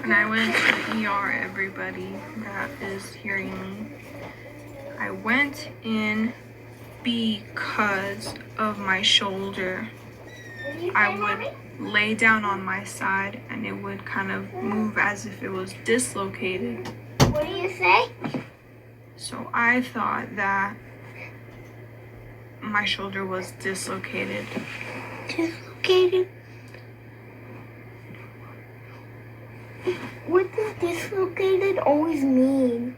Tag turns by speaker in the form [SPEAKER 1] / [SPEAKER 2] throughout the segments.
[SPEAKER 1] When I went to the ER, everybody that is hearing me, I went in because of my shoulder. I would lay down on my side and it would kind of move as if it was dislocated.
[SPEAKER 2] What do you say?
[SPEAKER 1] So I thought that my shoulder was dislocated.
[SPEAKER 2] Dislocated? What does dislocated always mean?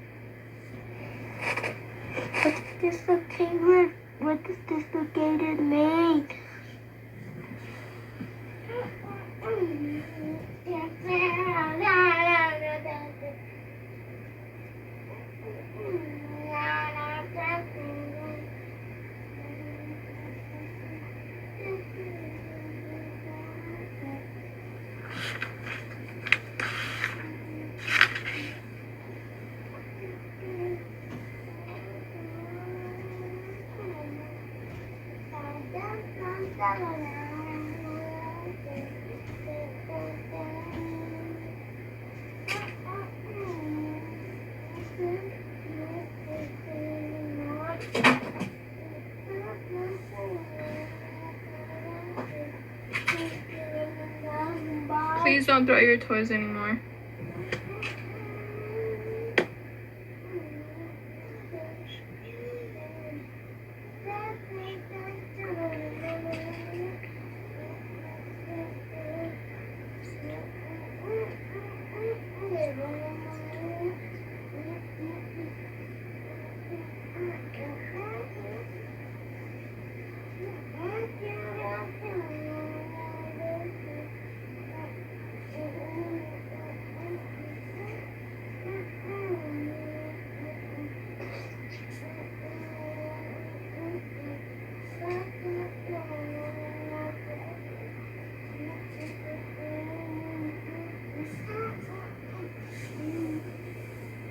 [SPEAKER 2] What does dislocated mean?
[SPEAKER 1] Please don't throw your toys anymore.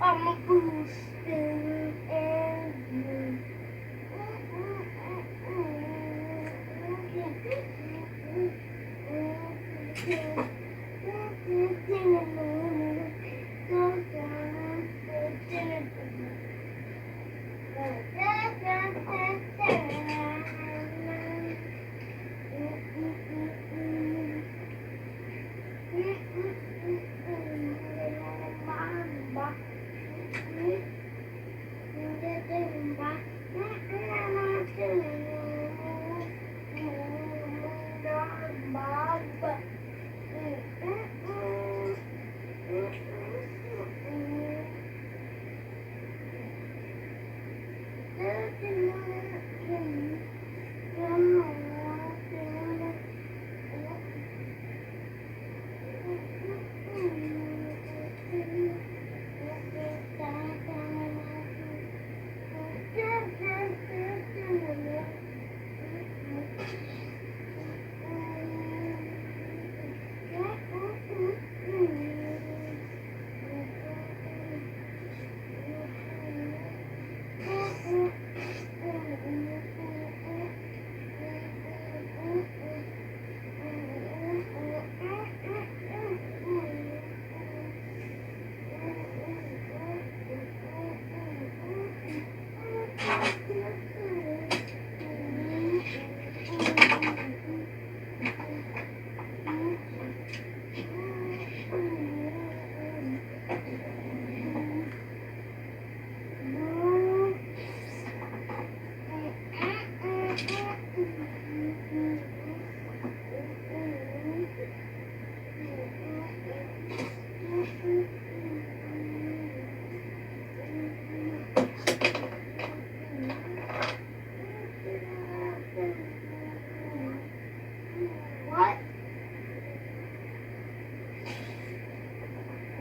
[SPEAKER 2] I'm a booster and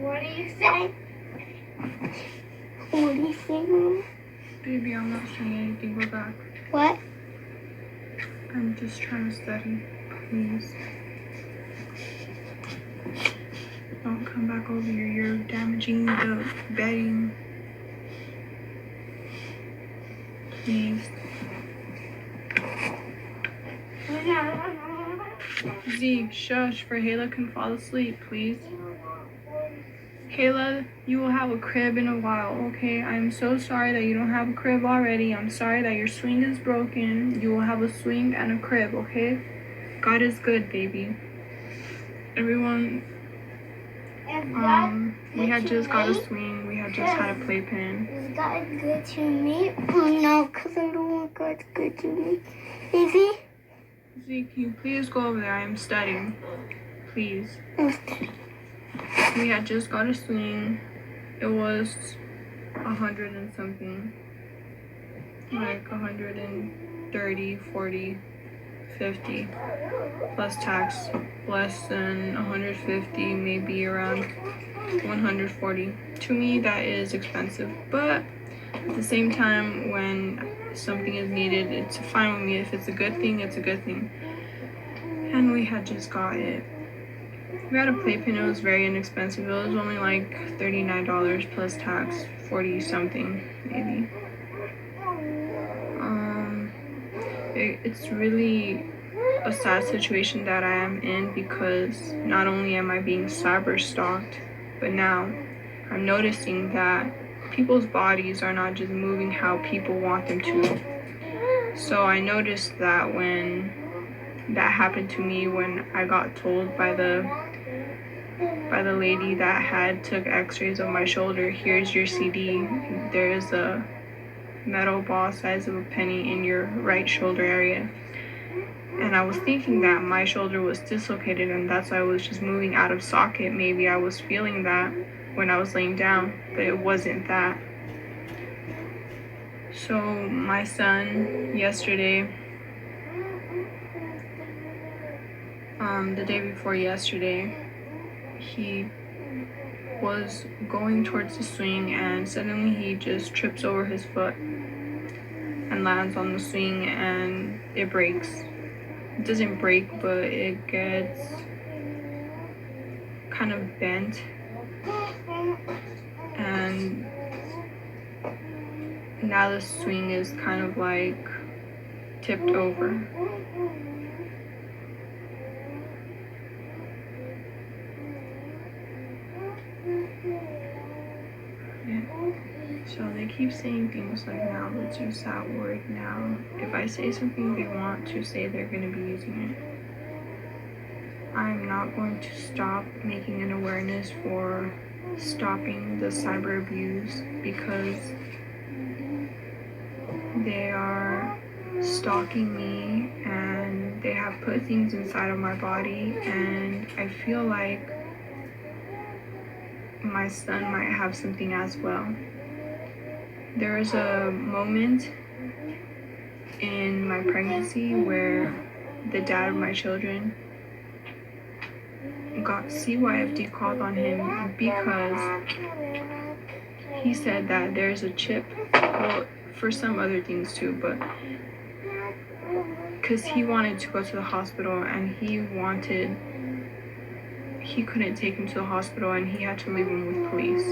[SPEAKER 2] What do you say? What do you say, Mom?
[SPEAKER 1] Baby, I'm not saying anything. Go back.
[SPEAKER 2] What?
[SPEAKER 1] I'm just trying to study. Please. Don't come back over here. You're damaging the bedding. Please. Z, shush, for Hayla can fall asleep, please. Kayla, you will have a crib in a while, okay? I'm so sorry that you don't have a crib already. I'm sorry that your swing is broken. You will have a swing and a crib, okay? God is good, baby. Everyone, we had just got a swing. We had just had a playpen.
[SPEAKER 2] Is God good to me? No, because I don't want God good to me. Is he?
[SPEAKER 1] Zeke, can you please go over there? I am studying. Please.
[SPEAKER 2] I'm studying.
[SPEAKER 1] We had just got a swing. It was 100 and something. Like 130, 40, 50. Plus tax. Less than 150, maybe around 140. To me, that is expensive. But at the same time, when something is needed, it's fine with me. If it's a good thing, it's a good thing. And we had just got it. We had a playpen. It was very inexpensive. It was only like $39 plus tax, 40 something maybe. It's really a sad situation that I am in, because not only am I being cyber stalked, but now I'm noticing that people's bodies are not just moving how people want them to. So I noticed that when that happened to me, when I got told by the lady that had took x-rays of my shoulder, here's your CD, there is a metal ball size of a penny in your right shoulder area. And I was thinking that my shoulder was dislocated and that's why I was just moving out of socket. Maybe I was feeling that when I was laying down, but it wasn't that. So my son yesterday, the day before yesterday, he was going towards the swing and suddenly he just trips over his foot and lands on the swing and it breaks. It doesn't break, but it gets kind of bent and now the swing is kind of like tipped over. So they keep saying things like, now let's use that word now. If I say something they want to say, they're going to be using it. I'm not going to stop making an awareness for stopping the cyber abuse, because they are stalking me and they have put things inside of my body, and I feel like my son might have something as well. There was a moment in my pregnancy where the dad of my children got CYFD called on him because he said that there's a chip, well, for some other things too, but because he wanted to go to the hospital and he couldn't take him to the hospital and he had to leave him with police.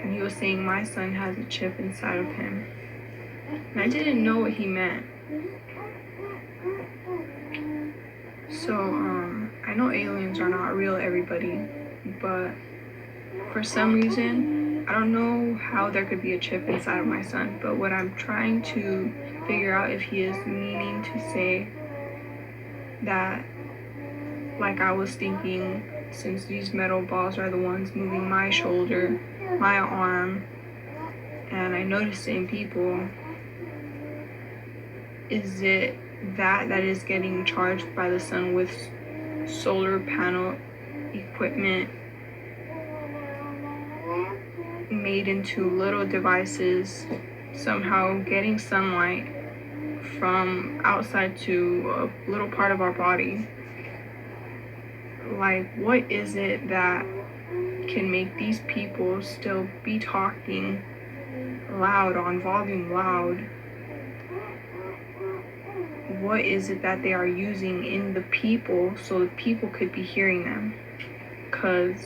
[SPEAKER 1] And he was saying my son has a chip inside of him. And I didn't know what he meant. So, I know aliens are not real, everybody, but for some reason, I don't know how there could be a chip inside of my son, but what I'm trying to figure out if he is meaning to say that, like I was thinking, since these metal balls are the ones moving my shoulder, my arm, and I noticed it in people, is it that is getting charged by the sun with solar panel equipment made into little devices, somehow getting sunlight from outside to a little part of our body? Like, what is it that can make these people still be talking loud, on volume loud? What is it that they are using in the people so the people could be hearing them? Because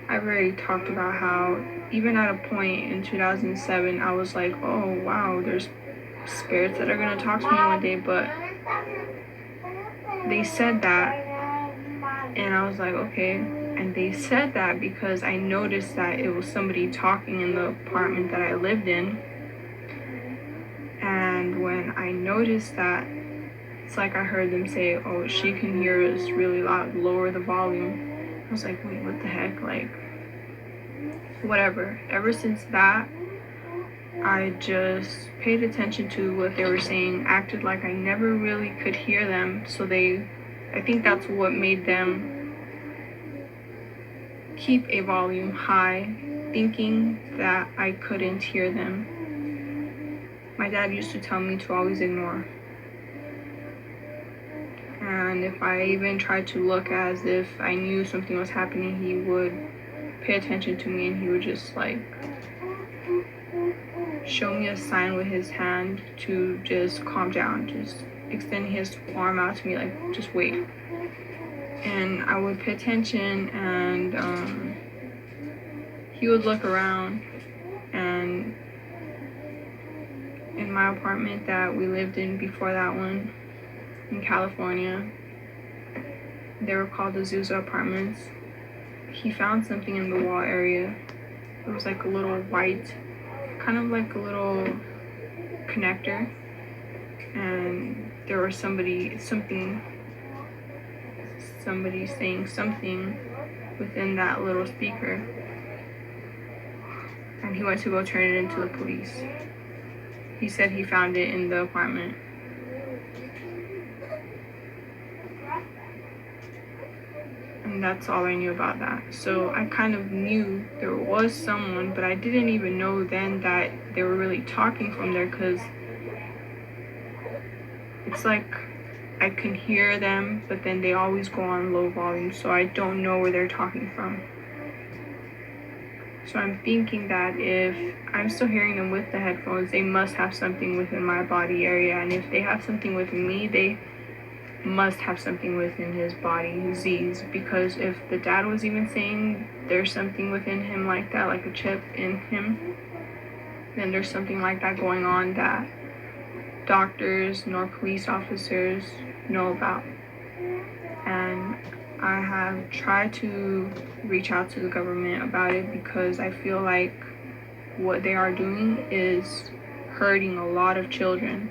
[SPEAKER 1] I've already talked about how even at a point in 2007, I was like, oh wow, there's spirits that are going to talk to me one day, but they said that, and I was like, okay, And they said that because I noticed that it was somebody talking in the apartment that I lived in. And when I noticed that, it's like I heard them say, oh, she can hear us really loud, lower the volume. I was like, wait, what the heck? Like, whatever. Ever since that, I just paid attention to what they were saying, acted like I never really could hear them. So I think that's what made them keep a volume high, thinking that I couldn't hear them. My dad used to tell me to always ignore. And if I even tried to look as if I knew something was happening, he would pay attention to me and he would just like show me a sign with his hand to just calm down, just extend his arm out to me like, just wait. And I would pay attention, and he would look around, and in my apartment that we lived in before that one in California, they were called the Azusa Apartments. He found something in the wall area. It was like a little white, kind of like a little connector, and there was somebody saying something within that little speaker, and he went to go turn it into the police. He said he found it in the apartment. And that's all I knew about that. So I kind of knew there was someone, but I didn't even know then that they were really talking from there, because it's like I can hear them, but then they always go on low volume, so I don't know where they're talking from. So I'm thinking that if I'm still hearing them with the headphones, they must have something within my body area, and if they have something within me, they must have something within his body, Z's, because if the dad was even saying there's something within him like that, like a chip in him, then there's something like that going on that doctors nor police officers know about. And I have tried to reach out to the government about it, because I feel like what they are doing is hurting a lot of children,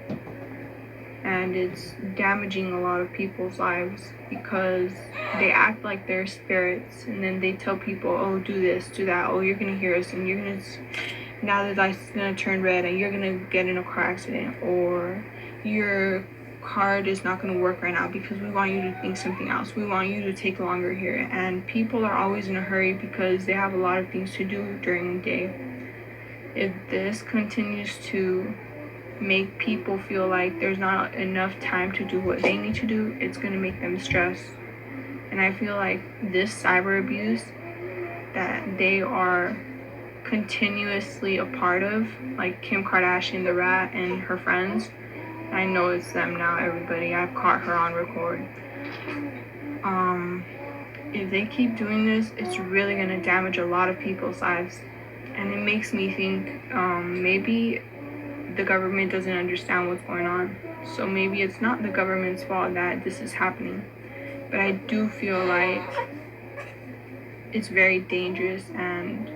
[SPEAKER 1] and it's damaging a lot of people's lives, because they act like they're spirits, and then they tell people, oh, do this, do that, oh, you're gonna hear us, and you're gonna, now the light's gonna turn red and you're gonna get in a car accident, or your card is not gonna work right now because we want you to think something else, we want you to take longer here. And people are always in a hurry because they have a lot of things to do during the day. If this continues to make people feel like there's not enough time to do what they need to do, it's gonna make them stress. And I feel like this cyber abuse that they are continuously a part of, like Kim Kardashian, the rat, and her friends, I know it's them now, everybody, I've caught her on record. If they keep doing this, it's really gonna damage a lot of people's lives. And it makes me think maybe the government doesn't understand what's going on. So maybe it's not the government's fault that this is happening. But I do feel like it's very dangerous, and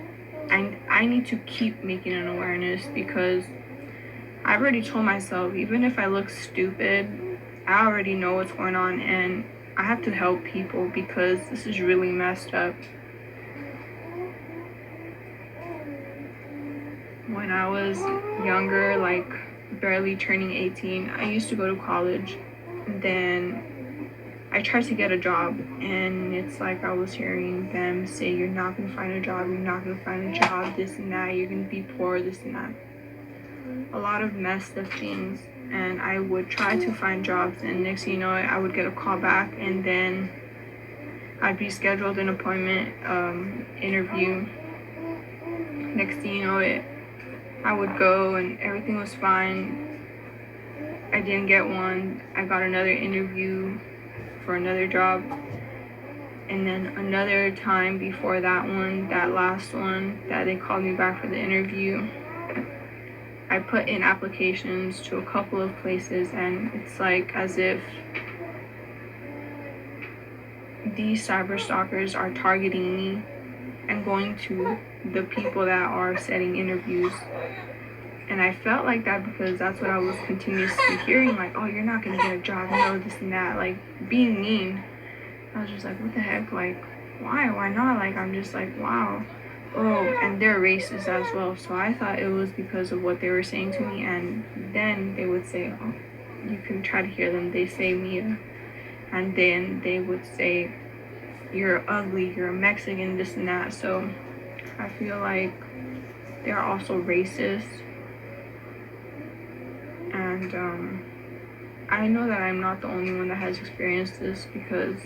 [SPEAKER 1] I need to keep making an awareness, because I've already told myself, even if I look stupid, I already know what's going on, and I have to help people, because this is really messed up. When I was younger, like barely turning 18, I used to go to college. Then I tried to get a job, and it's like I was hearing them say, you're not gonna find a job, you're not gonna find a job, this and that, you're gonna be poor, this and that. A lot of messed up things. And I would try to find jobs, and next thing you know, I would get a call back, and then I'd be scheduled an appointment, interview. Next thing you know, I would go and everything was fine. I didn't get one. I got another interview for another job, and then another time before that one, that last one that they called me back for the interview, I put in applications to a couple of places, and it's like as if these cyber stalkers are targeting me and going to the people that are setting interviews. And I felt like that because that's what I was continuously hearing, like, oh, you're not gonna get a job, no, this and that, like being mean. I was just like, what the heck, like, why not? Like, I'm just like, wow. Oh, and they're racist as well, so I thought it was because of what they were saying to me. And then they would say, oh, you can try to hear them, they say Mia, and then they would say, you're ugly, you're a Mexican, this and that. So I feel like they're also racist. And I know that I'm not the only one that has experienced this, because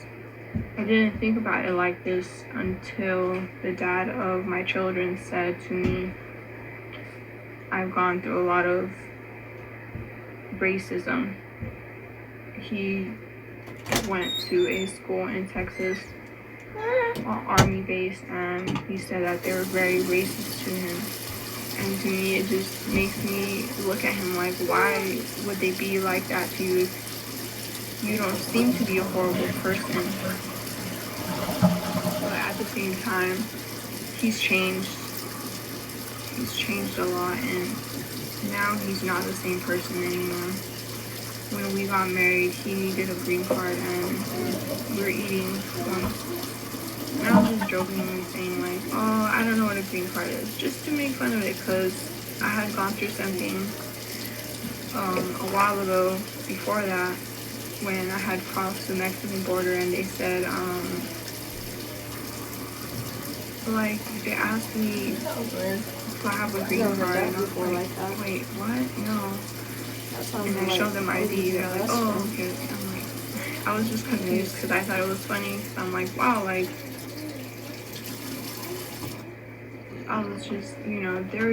[SPEAKER 1] I didn't think about it like this until the dad of my children said to me, I've gone through a lot of racism. He went to a school in Texas, army base, and he said that they were very racist to him. And to me, it just makes me look at him like, why would they be like that to you if you don't seem to be a horrible person? But at the same time, he's changed. He's changed a lot, and now he's not the same person anymore. When we got married, he needed a green card, and we were eating and I was just jokingly saying like, oh, I don't know what a green card is, just to make fun of it, because I had gone through something a while ago before that, when I had crossed the Mexican border, and they said, like, they asked me if I have a green card, and I was like, wait, what? No. And I showed them ID, they're like, oh, okay. I'm like, I was just confused because I thought it was funny, because I'm like, wow, like, I was just, they were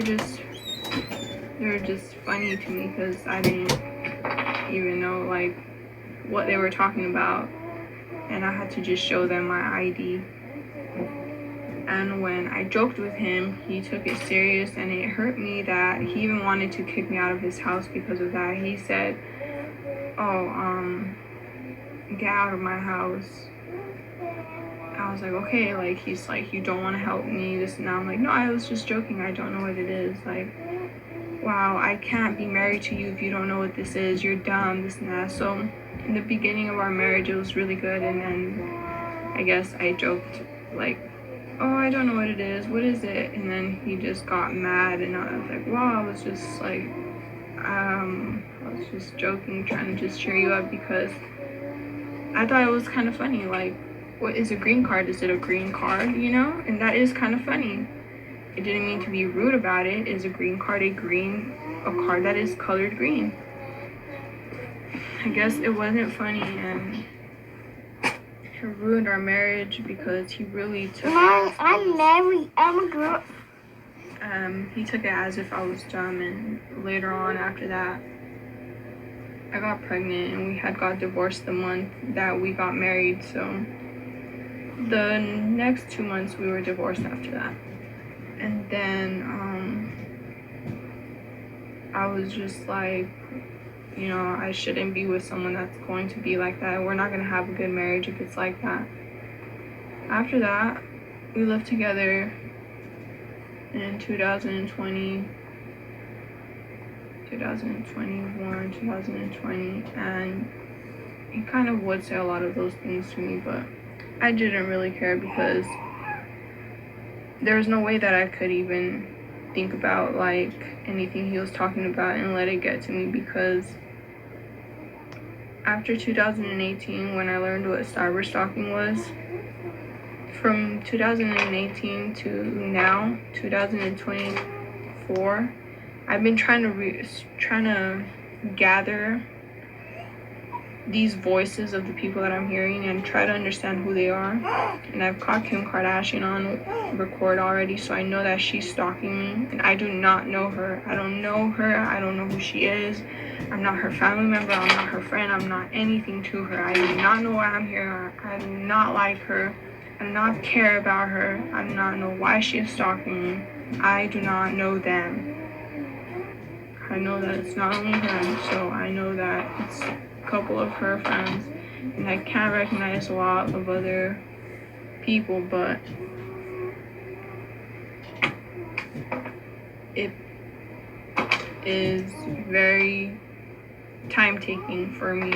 [SPEAKER 1] just funny to me, because I didn't even know, like, what they were talking about, and I had to just show them my ID. And when I joked with him, he took it serious, and it hurt me that he even wanted to kick me out of his house because of that. He said, oh, get out of my house. I was like, okay, like, he's like, you don't want to help me, this and that. I'm like, no, I was just joking, I don't know what it is. Like, wow, I can't be married to you if you don't know what this is, you're dumb, this and that. So in the beginning of our marriage, it was really good, and then I guess I joked like, oh, I don't know what it is, what is it? And then he just got mad, and I was like, wow, I was just like, I was just joking, trying to just cheer you up, because I thought it was kind of funny, like, what is a green card? Is it a green card, And that is kind of funny. It didn't mean to be rude about it. Is a green card a card that is colored green? I guess it wasn't funny, and it ruined our marriage, because he really took
[SPEAKER 2] Mom, I'm married. I'm a girl.
[SPEAKER 1] He took it as if I was dumb, and later on after that, I got pregnant, and we had got divorced the month that we got married, so the next 2 months we were divorced after that. And then I was just like, I shouldn't be with someone that's going to be like that. We're not going to have a good marriage if it's like that. After that, we lived together in 2020, 2021, 2020, and he kind of would say a lot of those things to me, but I didn't really care, because there was no way that I could even think about like anything he was talking about and let it get to me, because after 2018, when I learned what cyber stalking was, from 2018 to now, 2024, I've been trying to gather these voices of the people that I'm hearing and try to understand who they are. And I've caught Kim Kardashian on record already, so I know that she's stalking me, and I do not know her. I don't know her. I don't know who she is. I'm not her family member. I'm not her friend. I'm not anything to her. I do not know why I'm here. I do not like her. I do not care about her. I do not know why she is stalking me. I do not know them. I know that it's not only her, so I know that it's a couple of her friends, and I can't recognize a lot of other people, but it is very time taking for me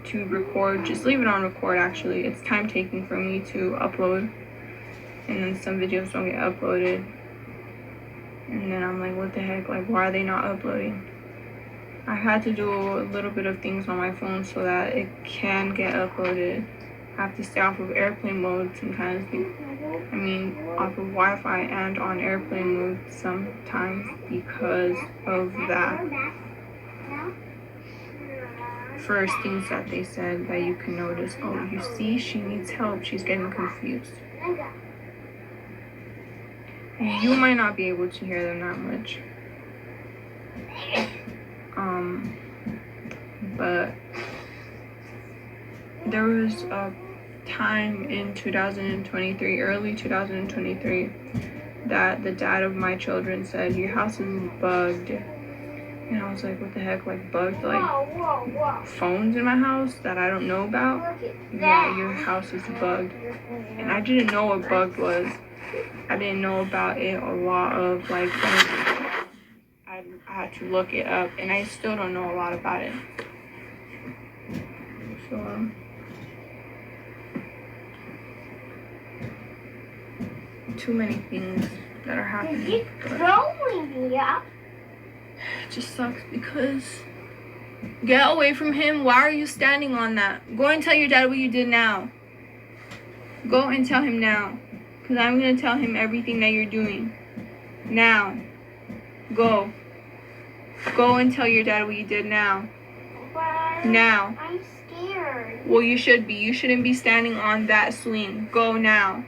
[SPEAKER 1] to record. Just leave it on record. Actually, it's time taking for me to upload, and then some videos don't get uploaded, and then I'm like, what the heck, like, why are they not uploading? I had to do a little bit of things on my phone so that it can get uploaded. I have to stay off of airplane mode sometimes. I mean, off of Wi-Fi and on airplane mode sometimes because of that. First things that they said that you can notice. Oh, you see, she needs help. She's getting confused. You might not be able to hear them that much. But there was a time in 2023, early 2023, that the dad of my children said, your house is bugged. And I was like, what the heck, like bugged, like phones in my house that I don't know about? Yeah, your house is bugged. And I didn't know what bugged was. I didn't know about it a lot of, like, I had to look it up, and I still don't know a lot about it. So, too many things that are happening.
[SPEAKER 2] Is it growing here?
[SPEAKER 1] It just sucks because get away from him. Why are you standing on that? Go and tell your dad what you did now. Go and tell him now, because I'm going to tell him everything that you're doing. Now. Go. Go and tell your dad what you did now.
[SPEAKER 2] But
[SPEAKER 1] Now.
[SPEAKER 2] I'm scared.
[SPEAKER 1] Well, you should be. You shouldn't be standing on that swing. Go now.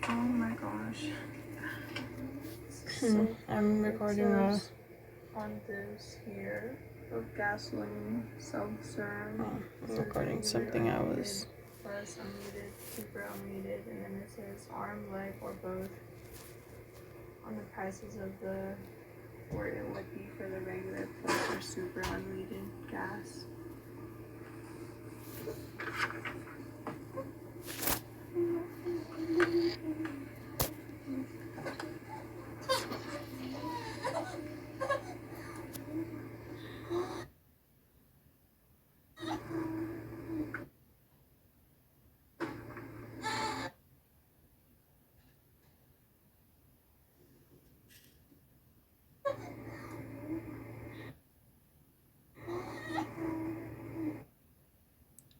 [SPEAKER 1] Oh my gosh.
[SPEAKER 3] I'm recording
[SPEAKER 1] this on this here of gasoline self-serve.
[SPEAKER 3] I'm recording something I was.
[SPEAKER 1] Plus unmuted, super unmuted, and then it says arm, leg, or both on the prices of the where it would be for the regular plus or super unleaded gas.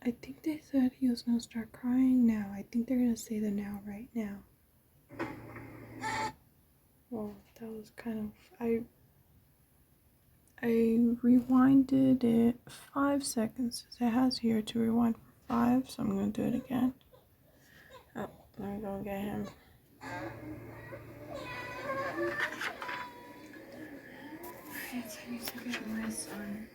[SPEAKER 3] I think they said he was gonna start crying now. I think they're gonna say the now right now. Well, that was kind of I rewinded it 5 seconds. It has here to rewind for 5, so I'm gonna do it again. Oh, let me go get him.
[SPEAKER 1] Alright, I need to get my son.